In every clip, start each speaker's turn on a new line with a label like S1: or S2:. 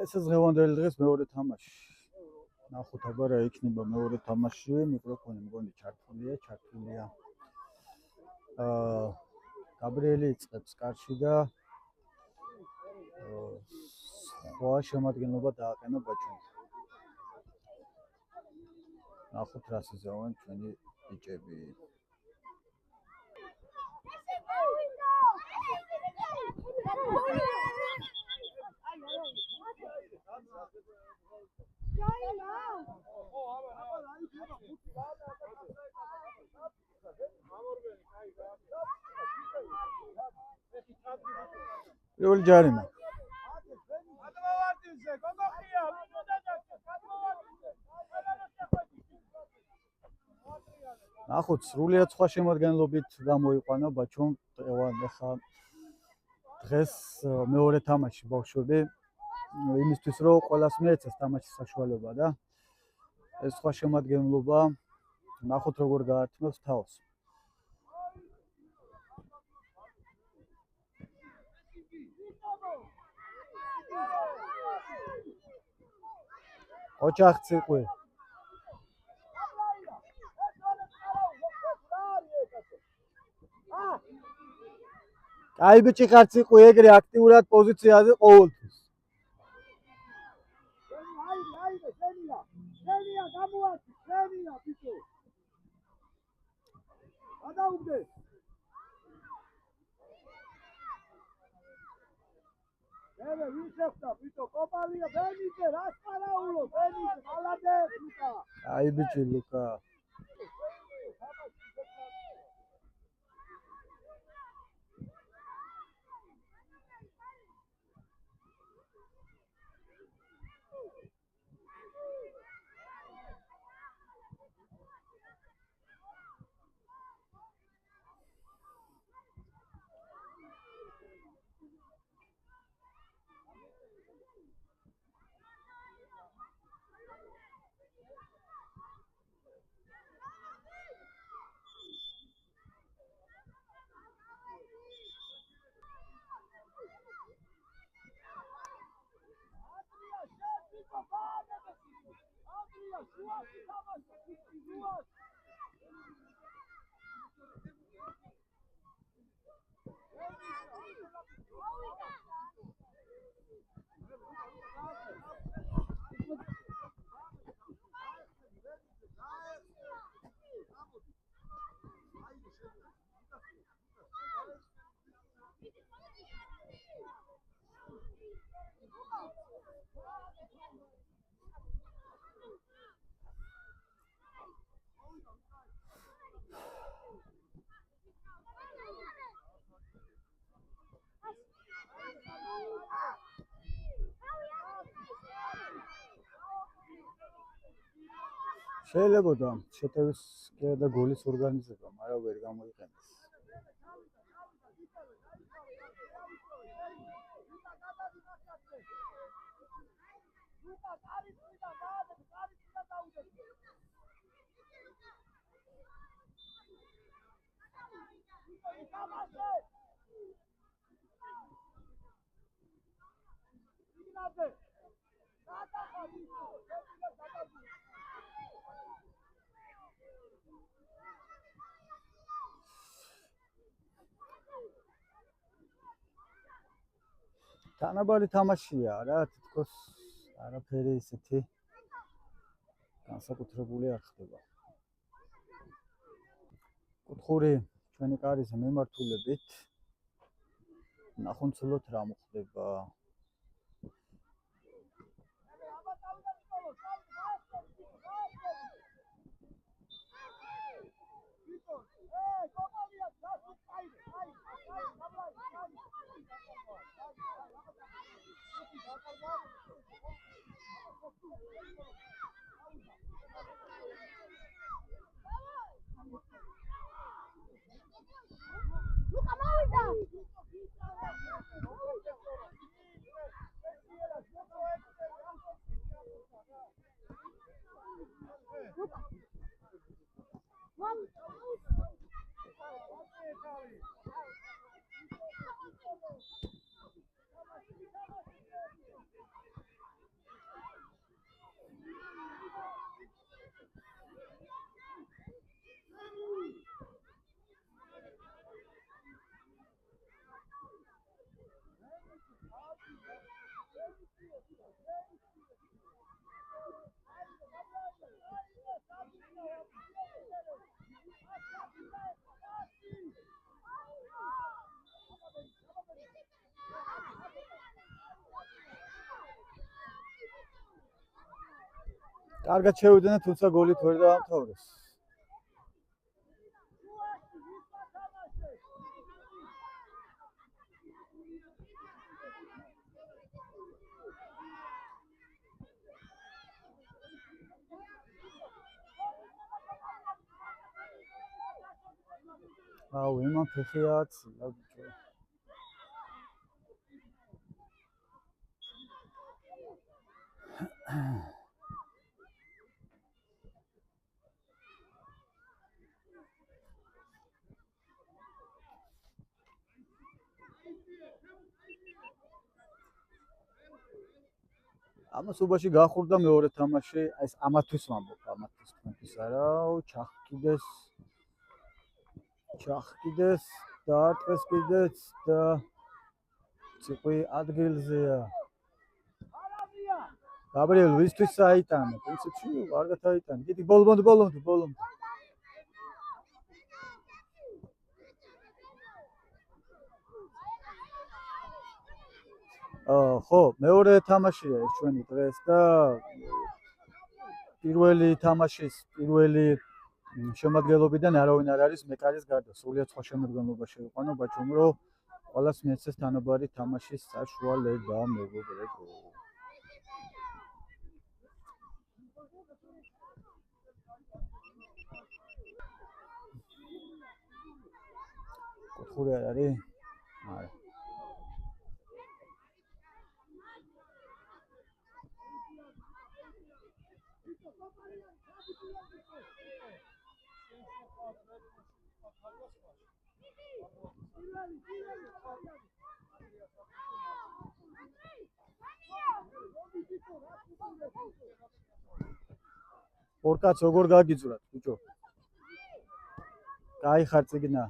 S1: ეს ზღევანდელი დღეს მეორე თამაში. ნახოთ აბა რა იქნება მეორე თამაში. მიკროფონი მგონი ჩართულია. გაბრიელი იწყებს კარში და სხვა შემადგენლობა დააყენა ბაჩუმს. ნახოთ რას იზავენ ჩვენი ბიჭები. პირველი ჯარიმა. ნახოთ სრულიად სხვა შემადგენლობით გამოიყვანა ბაჩუმ ეხა დღეს მეორე თამაში ბავშვები იმისთვის რომ ყველას მიეცეს თამაშის საშუალება და ეს სხვა შემადგენლობა ნახოთ როგორ გაართმევს თავს. ოჯახ ციყვი აი ბიჭი ხარ ციყვი ეგრე აქტიურად პოზიციაზე ყოველთვის. აი ბიჭი ლუკა შეიძლება შეტევის და გოლის ორგანიზება, მაგრამ ვერ გამოიყენეს. თანაბარი თამაშია რა, თითქოს არაფერი ისეთი განსაკუთრებული არ ხდება. კუთხური ჩვენი კარის მიმართულებით ნახოთ სულოთ რა მოხდება. კარგად შევიდნენ, თუმცა გოლით ვერ დაამთავრეს. აუ, იმან ფეხიაც, ბიჭო. ამას უბაში გახურდა მეორე თამაში, აი ეს ამათვის ვამბობ, ამათვის არა, ჩახკიდეს, დაარტყეს კიდეც და ციყვი ადგილზეა. გაბრიელ ვისთვის აიტანა, პრინციპში კარგად აიტანა. დიდი ბოლომდე. ხო, მეორე თამაშია ეს ჩვენი დღეს და პირველი თამაშის პირველი შემადგენლობიდან არავინ არ არის მეკარის გარდა. სრულიად სხვა შემადგენლობა შეიყვანა, ბაჩომ რომ ყველას მიეცეს თანაბარი თამაშის საშუალება, მეგობრებო. კუთხური არ არის? არა. ორკაც როგორ გაგიძვრათ, ბიჭო? გაიხარ წიგნა.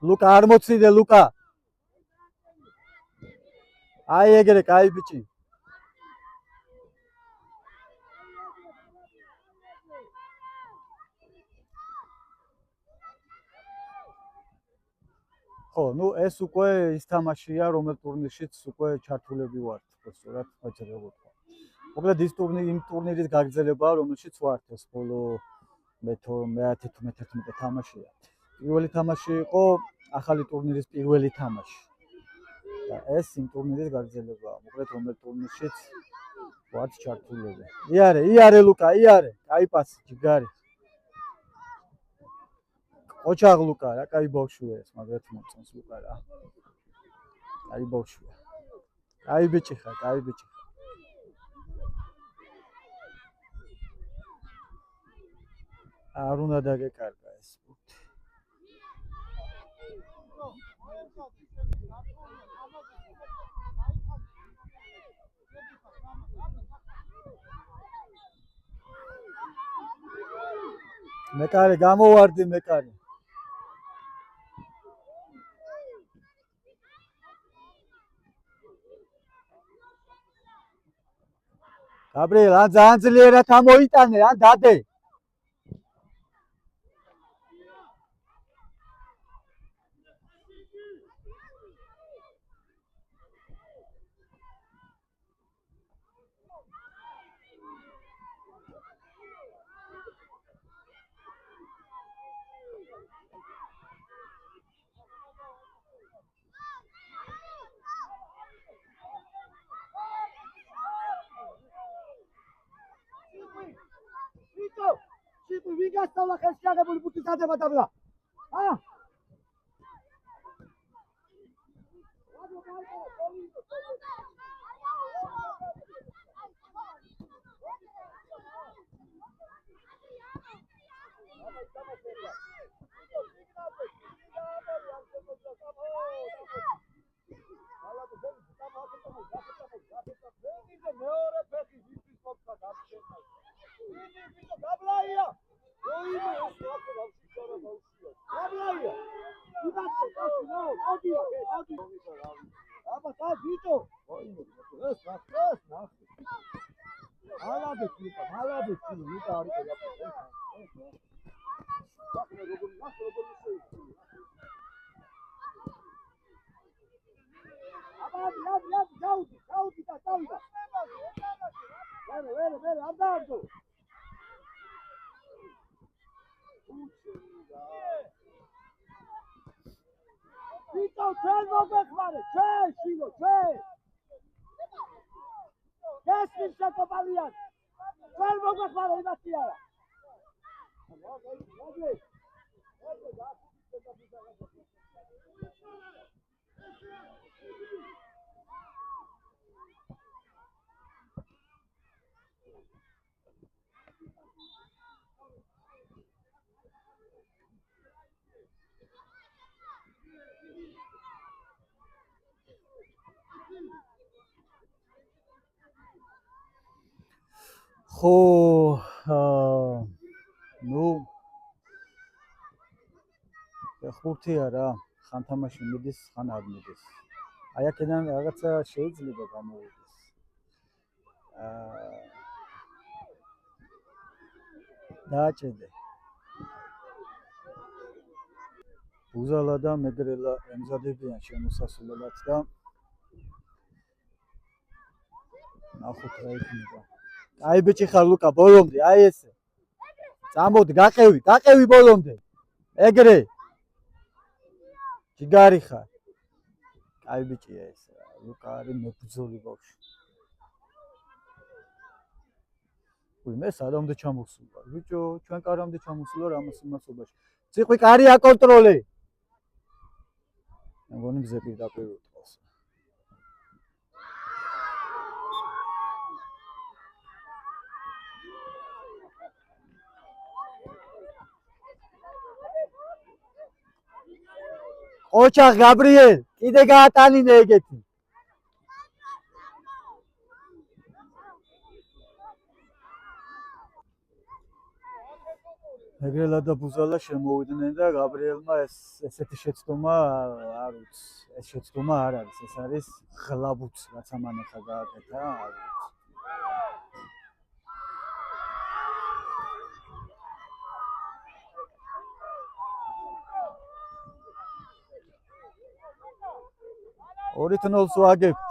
S1: ლუკა არ მოციდე, ლუკა. აი ეგრე, კაი ბიჭი. ხო, ნუ ეს უკვე ის თამაშია, რომელ ტურნირშიც უკვე ჩართულები ვართ, სწორად ვაჭრებოდ. მოკლედ ის იმ ტურნირის გაგრძელებაა, რომელშიც ვართ, ეს ბოლო მე-11 თამაშია. პირველი თამაში იყო ახალი ტურნირის პირველი თამაში. და ეს იმ ტურნირის გაგრძელებაა, მოკლედ რომელ ტურნირშიც ვართ ჩართულები. იარე ლუკა, იარე. კაი პასი, ჯიგარი. ოჩაღ ლუკა რა, კაი ბავშვია ეს, მაგრად მომწონს ლუკა რა. კაი ბავშვია. კაი ბიჭი ხარ. არ უნდა დაგეკარგა ეს სპორტი. მეკარე, გამოვარდი მეკარე. გაბრიელ, ან ძალიან ძლიერად ამოიტანე, ან დადე. Situ, vingas la cascada por putisate batabla. Ah. ხო ნუ ხუთი არა ხან თამაში მიდის ხან არ მიდის აი აქედან რაღაცა შეიძლება გამოვიდეს დააჭედე ბუზალა და მეგრელა ემზადებიან შემოსასვლელად და ნახოთ რა იქნება აი ბიჭი ხარ ლუკა ბოლომდე აი ესე წამოდი გაყევი ბოლომდე ეგრე ჯიგარი ხარ აი ბიჭია ეს ლუკა არის მებრძოლი ბავშვი მე სადამდე ჩამოსულა ბიჭო ჩვენ კარამდე ჩამოსულა რამას იმასობაში ციყვი კარი აკონტროლე მგონი მზე პირდაპირ უტყავს ოჩახ გაბრიელ კიდე გაატანინე ეგეთი მეგრელა და ბუზალა შემოვიდნენ და გაბრიელმა ესეთი შეცდომა არ ვიცი ეს შეცდომა არ არის ეს არის ღლაბუც რაც ამან ახლა გააკეთა არ ვიცი ორით ნოლს ვაგებთ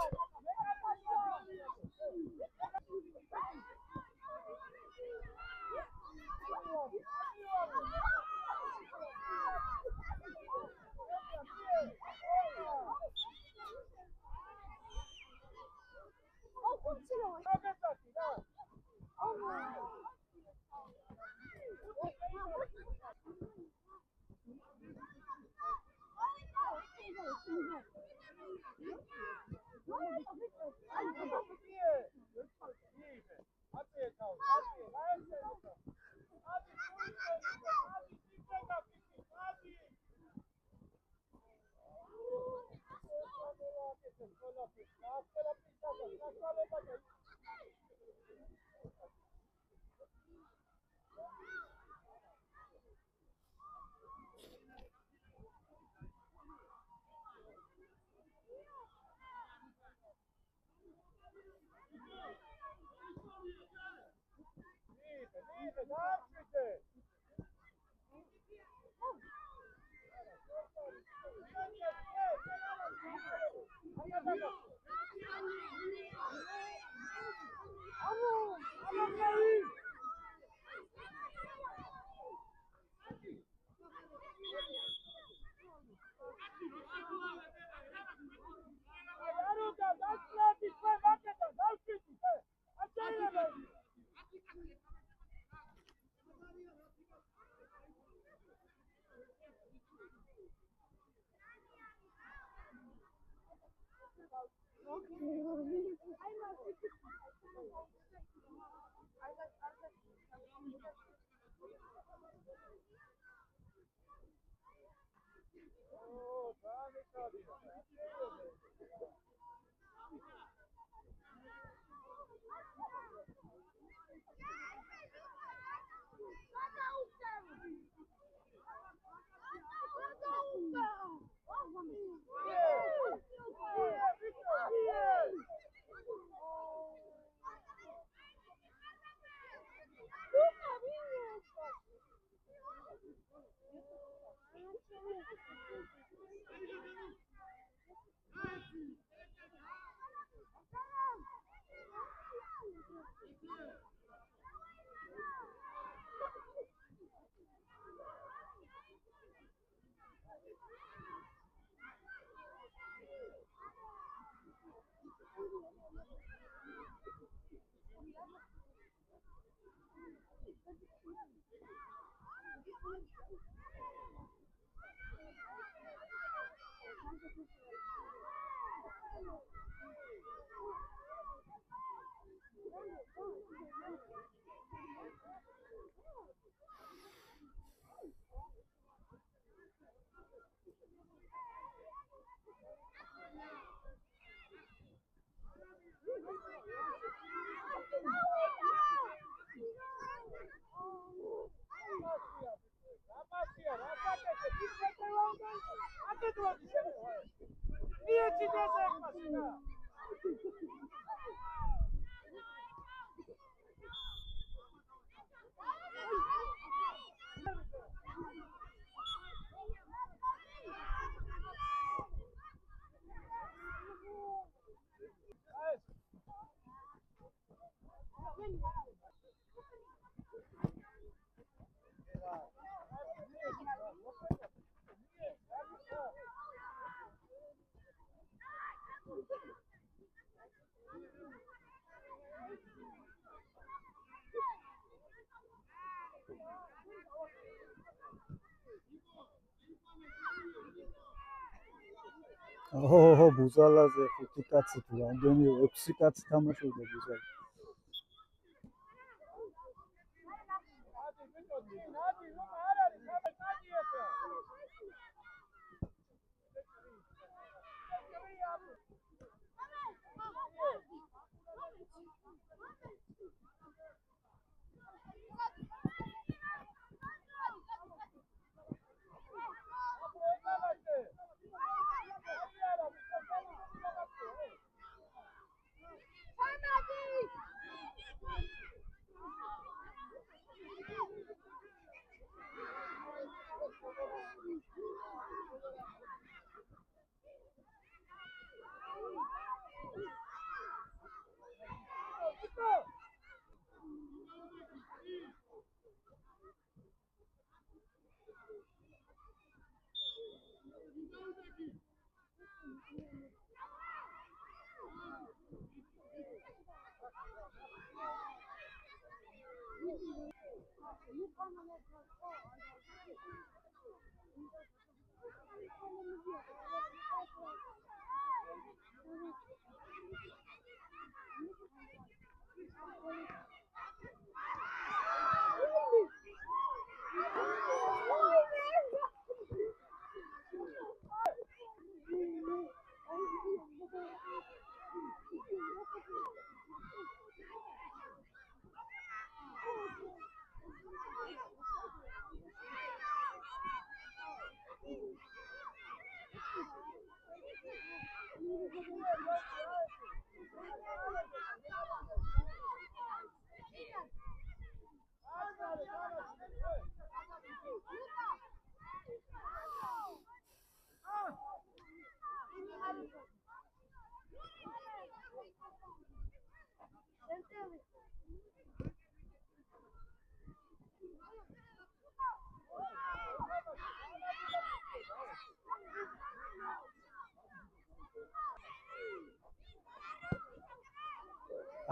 S1: ოჰო, ბუზალაზე 5 კაცი თუ რამდენი 6 კაცი თამაშობდა ბუზალ.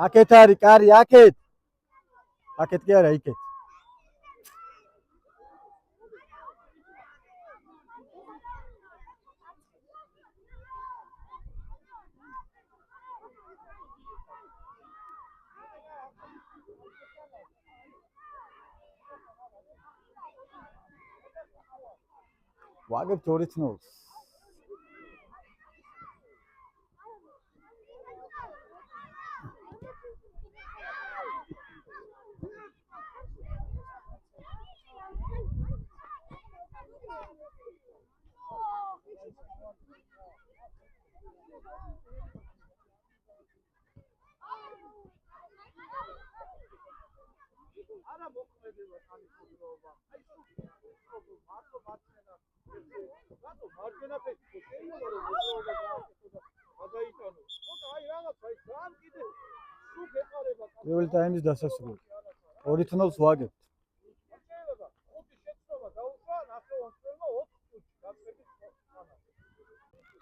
S1: აქეთ არის კარი, აქეთ. აქეთ კი არა, იქეთ. ვაგებთ 2-0. პირველი ტაიმის დასასრული. 2-0 ვაგებთ.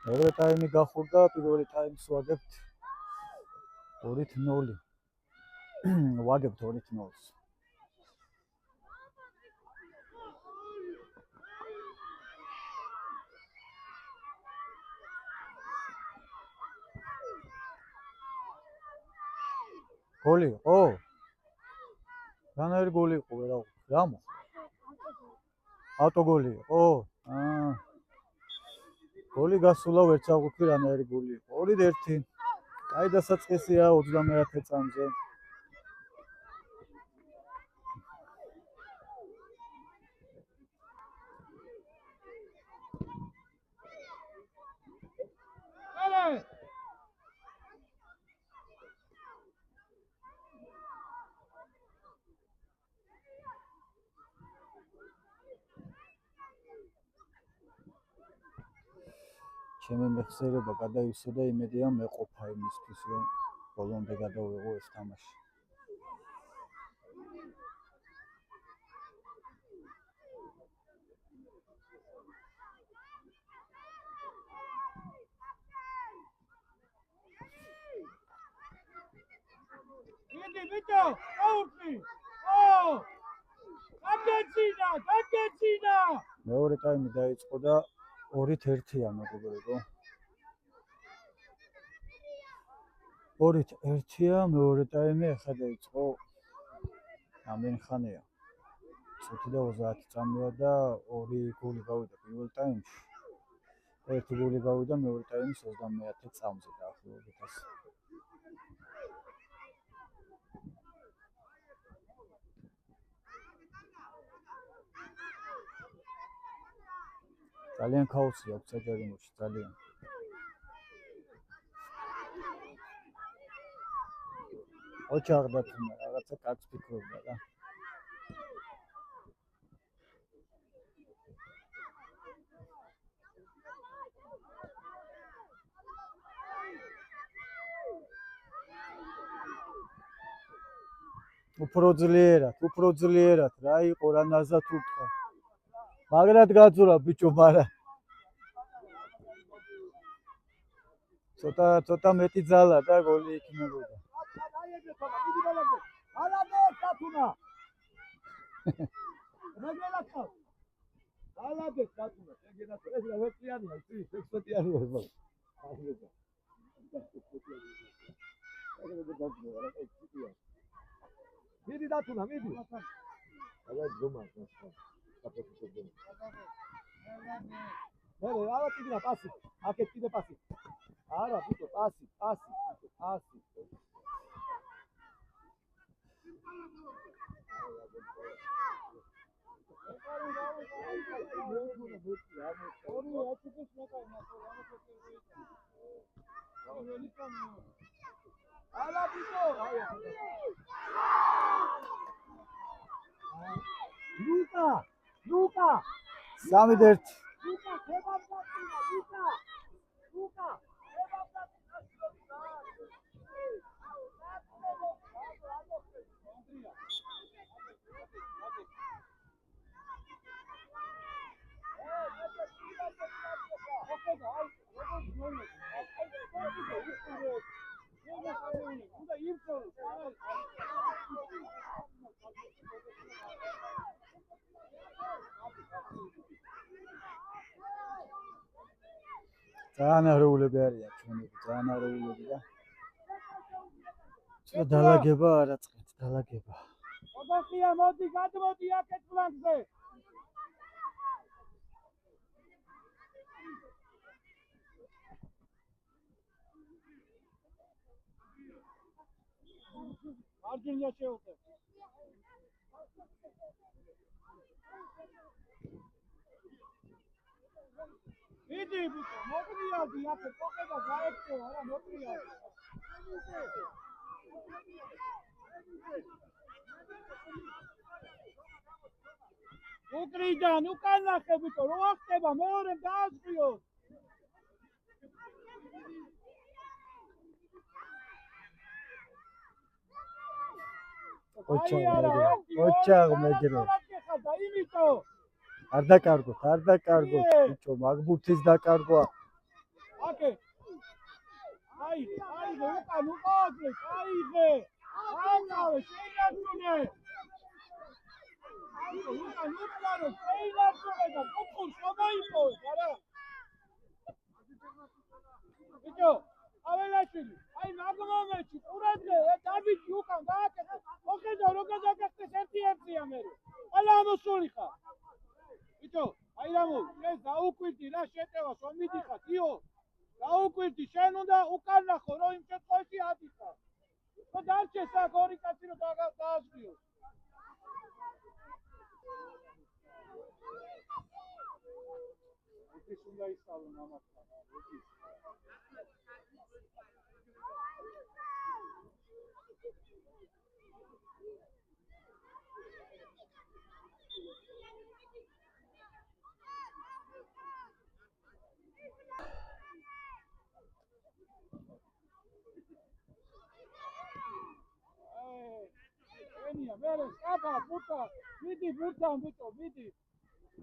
S1: მეორე ტაიმი გახურდა, პირველი ტაიმს ვაგებთ 2-0. ვაგებთ 2-0. გოლი იყო? რანაირი გოლი იყო რა? რა მოხდა? ავტოგოლი იყო? გოლი გასულა ვერც აღვიქვი რანაირი გოლი იყო. 2-1. კაი დასაწყისია 21 წამზე. ჩემი მეხსიერება გადაივსო და იმედია მეყოფა იმისთვის, რომ ბოლომდე გადავიღო ეს თამაში.
S2: Иди, Витя, аутли! О! Агенціна!
S1: მეორე ტაიმი დაიწყო და 2-1-ია მეგობრებო. 2-1-ია მეორე ტაიმი ახლა დაიწყო. რამდენი ხანია? 30 წამია და 2 გოლი გავიდა პირველ ტაიმში. 1 გოლი გავიდა მეორე ტაიმის 30 წამზე დაახლოებით ასე. ძალიან ქაოსია აქვს საჯარიმოში, ძალიან. ოჩაღდა თუმა რაღაცა კაცს ფიქრობდა რა. უფრო ძლიერად რა იყო რა ნაზად უთქვა. მაგრად გაძურა ბიჭო, მარა. ცოტა მეტი ძალა და გოლი იქნებოდა.
S2: მიდი დათუნა, მიდი.
S3: Давай думай,
S2: არა კიდე პასი. აკეთ კიდე პასი. არა, ბიჭო, პასი. Ala bito. Luka.
S1: 3-1.
S2: Luka.
S1: ძალიან არეულები არიან ჩვენი, ძალიან არეულები და ცოტა დალაგება არა წყვეთ, დალაგება.
S2: ოთახია, მოდი, გადმოდი აქეთ ფლანგზე. მარჯვნივ შეუყე. მიდი, ბიჭო, მოტრიალდი აქეთ, მოყედა გაექცევა, რა მოტრიალდი. უკრიდან, უკან ნახე, ბიჭო, რო ახტება, მეორემ დაასწრიოს.
S1: ოჩაღ მეგრე. არ დაკარგოთ, ბიჭო, მაგბურთის დაკარგვა.
S2: აკე. აიღე, უკან უყავდე, აიღე. აიღე, შეინარჩუნე. უკან უკარო, შეინარჩუნე და კუთხურს გამოიპოვე, არა? ბიჭო, აველაშვილი, აი მაგ მომენტში ყურადღე, დაბიჯი უკან გააკეთე. მოხედავ როგორ დაგახტეს 1-1-ია მე. ყველა ამოსული ხარ. ბიჭო, აი რა მოი, შენ დაუკვირდი რა შეტევას, რომ მიდიხარ, იო. დაუკვირდი, შენ უნდა უკან ნახო, რომ იმ შემთხვევაში ადიხარ. ხო დარჩეს აქ ორი კაცი რომ დაასვიოს. ეს უნდა ისწავლონ ამასთან, ეს. ენია, მერე, სტაფა, ბურთა, მიდი ბურთთან, ბიჭო, მიდი.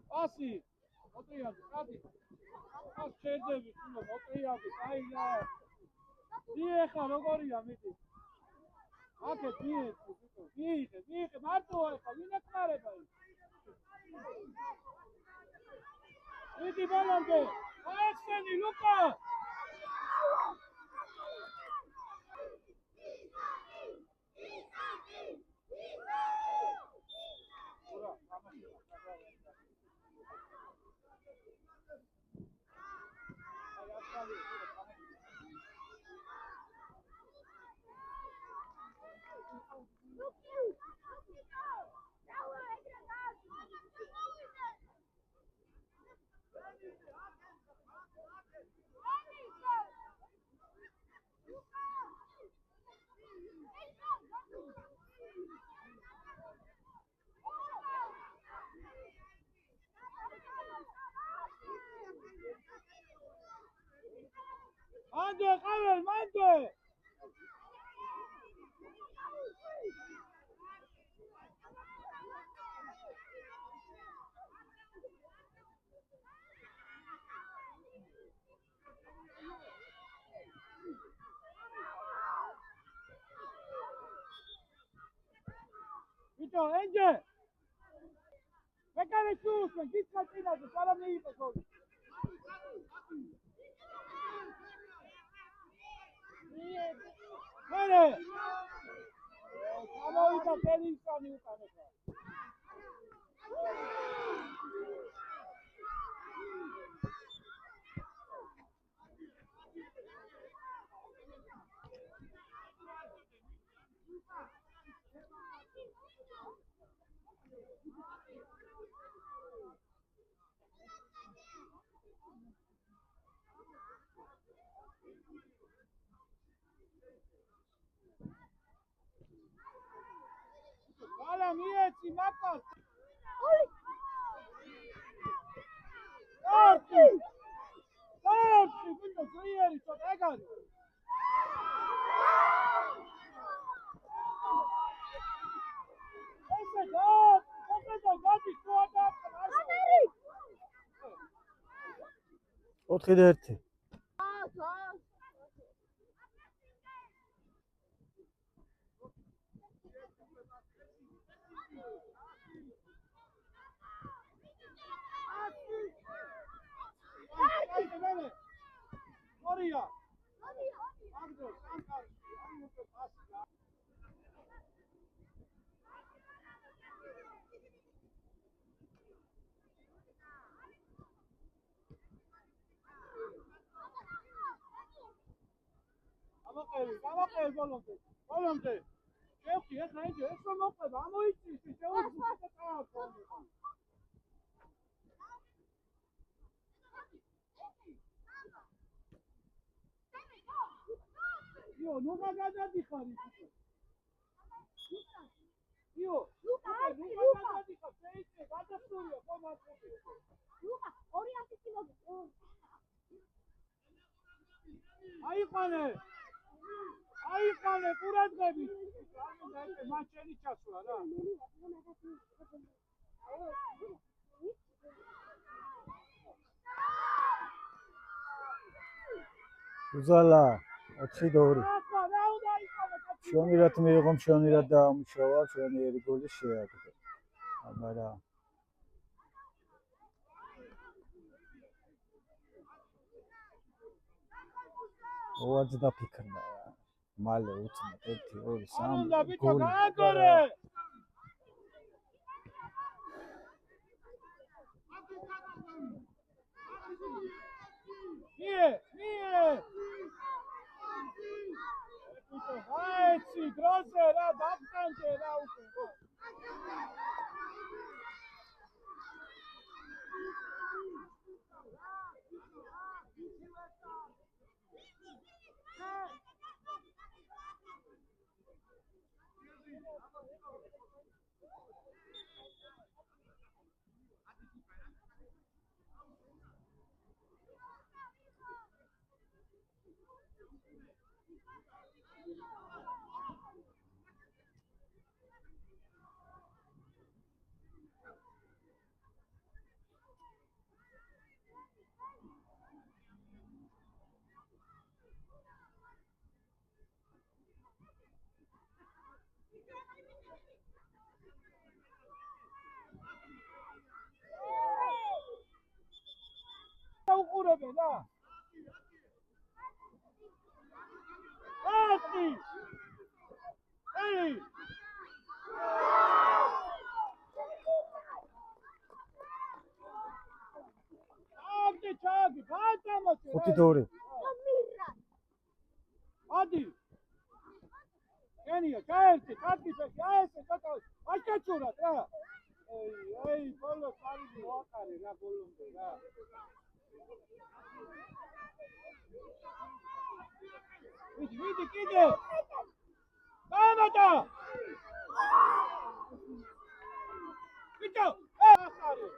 S2: პასი, მოტრიადი, კადი. ას ჩერდები, თუნო, მოტრიადი, აი რა. დიეხა, როგორია, მიდი. აკეთ, მიეცი, ბიჭო, მიიღე, მარტოა ეხა, ვინ ეკმარება ის? მიდი ბოლომდე, აეცენი, ლუკა! მანდე, ყაվել, მანდე! ბიჭო, ენჯე! მეკარე შუს, გიცხა წინაზე, სალამ მიიღო გოლი. მერე! გამოვიდა ფერი ისანი უკან ეხლა. Hala, მიეცი, მაკას! დარჩი! ბიჭო, ძლიერი, ცოტა ეგ არის. ესე მოხედავ, გადის, თუ არ დააწყენ, არ არის.
S1: 4-1.
S2: Maria! Andros, Ankar, Ankar, Asya. Amaqel bolomde. Şevki, ეხლა ეს რომ მოყვება, ამოიწვის, შეუძლია და წააგონო. იო, ნუ გადადიხარ ის. იო, ნუ გადადიხარ, შეიძლება გადასულია კომატები.
S4: ლუკა, 200 კილოგრამი.
S2: აიყვანე, ყურადღები. მაჩენი ჩასვლა რა.
S1: უზალა 4-2. შონირად მიიღო, შონირად დაამუშავა, შონიერი გოლი შეაგდო. აბარა ოაც დაფიქრდა რა. მალე უცნად 1 2 3
S2: უნდა ბიჭო
S1: გოლი.
S2: გააგორე მie ბიჭო გაეცი დროზე რა დაგტანჯე რა უკვე ხო უყურებენ რა აკი ელი აკი ჩაგი ბატამოჩე
S1: 5-2.
S2: ადი ენია გაერთე კარტიფეს გაერთე კატო აკეცურად რა ეი ბოლო სარი მოაყარე რა ბოლომდე რა ვიდი კიდე გამოდა ბიჭო ახარე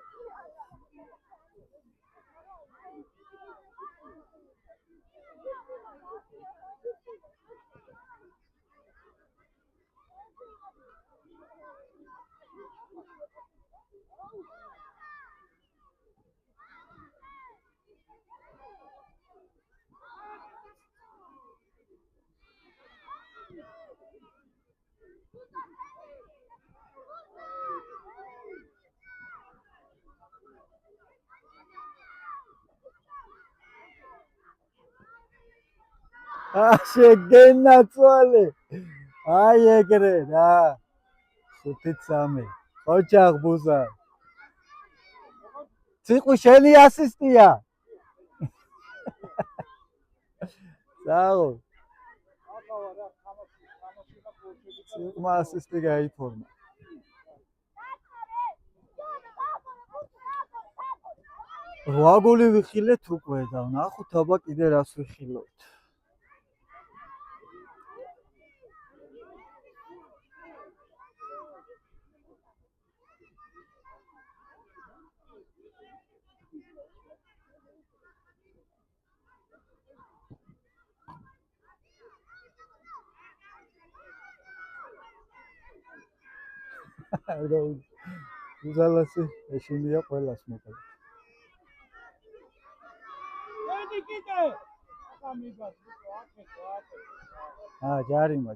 S1: შეგენა წვალე აი ეგრე რა 5-3 ოჯახ ბუზა ციყუ შენი ასისტია საო ციყმა ასისტი გაიფორმა რა გოლი ვიხილეთ უკვე და ნახოთ აბა კიდე რას ვიხილოთ უზალასი ეშინია ყველას მოკლედ
S2: ედი კიდე ამიგას აკეთო
S1: ჯარიმა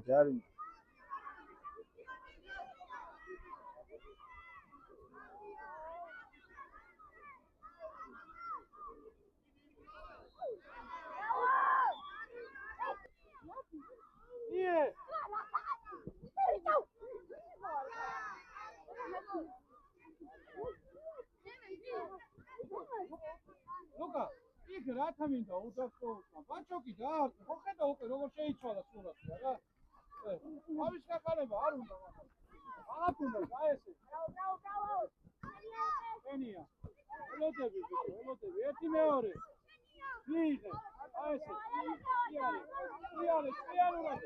S2: ლუკა იქ რა თამინდა უდასტოუსა ბაჭოკი და ხო ხედა უკვე როგორ შეიცვალა სულაც რა ავის გაკარება არ უნდა მაგ უნდა გაესე ენია ელოდები ერთი მეორე ვიღე აესე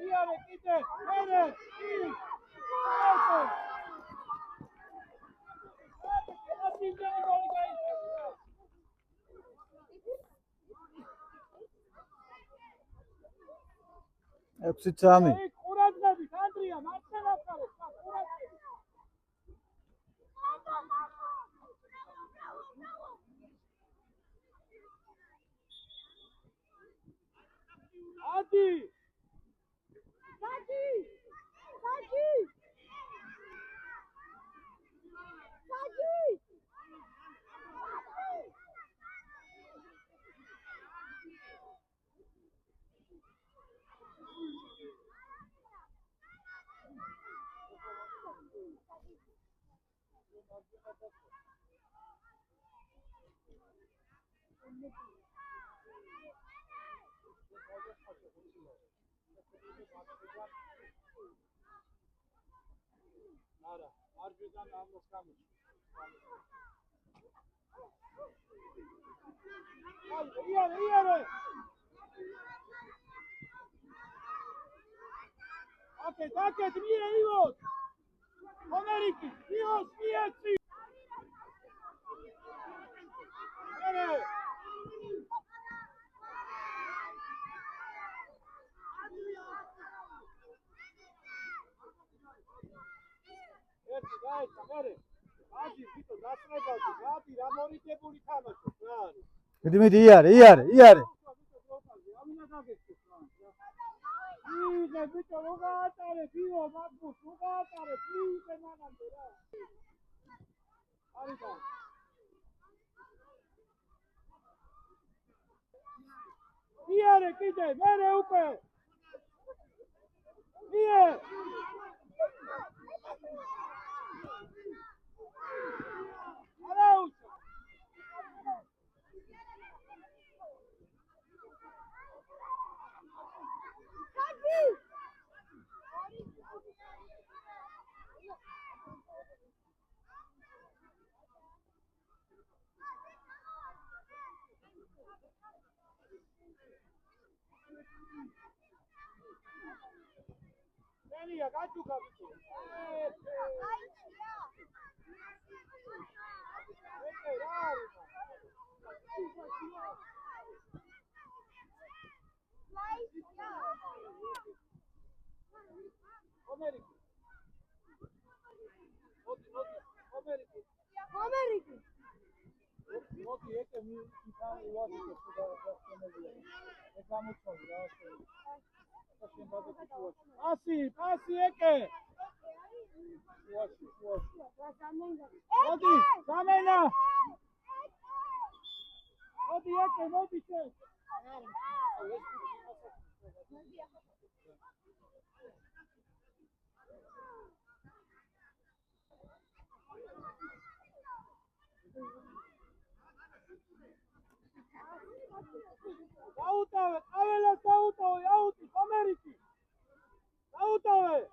S2: იარე კიდე მერე
S1: ეფსიცამი
S2: ყურადღებით ანდრია მარცხენა მხარეს ყურადღებით ადი საჯი არა, მარჯვიდან ამას გამოჩი. იარე. აკეთ, მიერე ივოს. ამერიკი, ივოს, მიეცი. მიერე. ერთი გაიცა, მერე. ადი ვიტო დასწრებავდი, გადი რა მორიგებული თამაშობს რა არის.
S1: მიდი იარე.
S2: ამინა გაგეცეს რა. იღე ბიჭო რო გაატარე ბიო მაგბუს რო გაატარე ფლიდე მანამდე რა არიდა იარე კიდე მერე უკვე იე არაუჩ Venia, gajuka bicho. America. Moti eke mi itan ulaştı suda başlamayı. Reklamı ya. Pasi eke. Moti, samena. Moti eke, moti çek. Sautave, avela sautave, jauti, Ameriki. Sautave.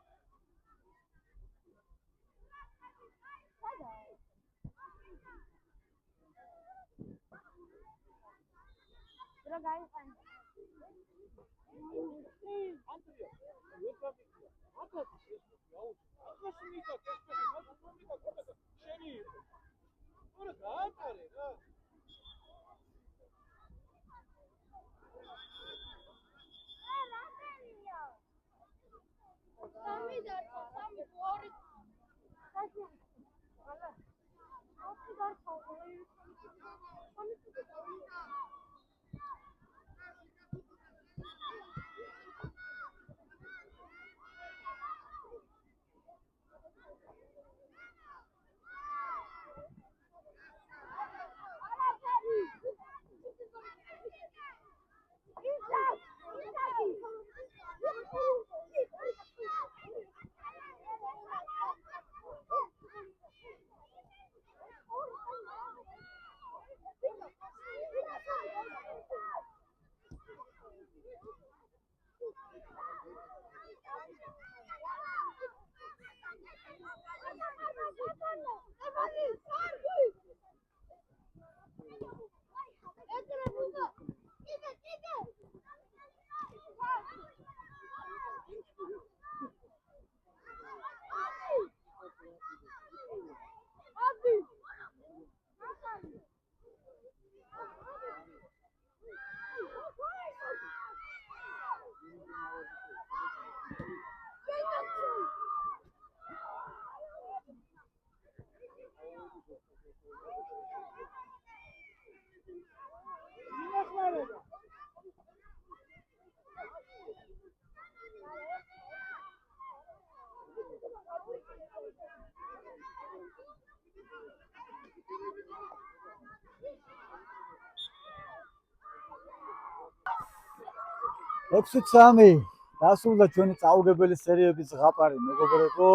S1: ექვსი-3 დასრულდა ჩვენი წაუგებელი სერიების ზღაპარი, მეგობრებო.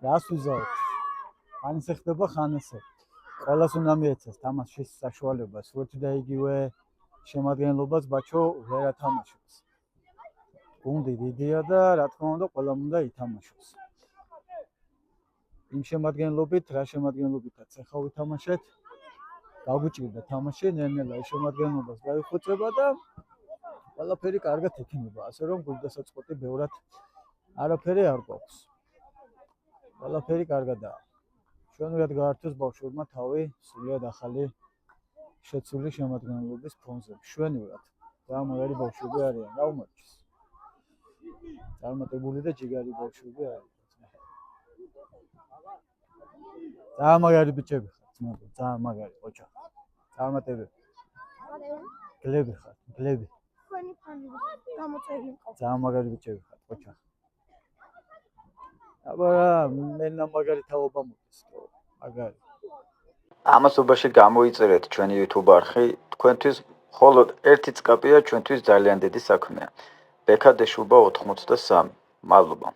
S1: გასვიზავთ. ხან ისე ხდება, ხან ესე. ყველას უნდა მიეცეს თამაშის საშუალება, სულ და იგივე შემადგენლობას ბაჩო ვერ ათამაშებს. გუნდი დიდია და რა თქმა უნდა ყველამ უნდა ითამაშოს. იმ შემადგენლობით, რა შემადგენლობითაც ახლა ვითამაშეთ, გაგვიჭირდა თამაში, ნელ-ნელა ის შემადგენლობას გაიხოცება და ყველაფერი კარგად იქნება, ასე რომ გულდასაწყოთი ბევრად არაფერი არ გვაქვს. ყველაფერი კარგადაა. ჩვენურად გაართვეს ბავშვებმა თავი სრულიად ახალი შეცვლილი შემადგენლობის ფონზე. ჩვენურად ძალიან მაგარი ბავშვები არიან, რა უმოჩს. წარმატებული და ჯიგარი ბავშვები არიან. ძალიან მაგარი ბიჭები ხართ, ძმებო, ძალიან მაგარი ოჯა. წარმატებები. გლები ხართ, გლები.
S4: თქვენი ფანები გამოწერილი მყავს.
S1: ძალიან მაგარი ბიჭები ხართ, ოჯა. აბა მენა მაგარი თაობა მოდის, მაგარი.
S5: ამასობაში გამოიწერეთ ჩვენი YouTube არხი, თქვენთვის მხოლოდ ერთი წკაპია ჩვენთვის ძალიან დიდი საქმეა. ბექადეშუბა 83. მადლობა.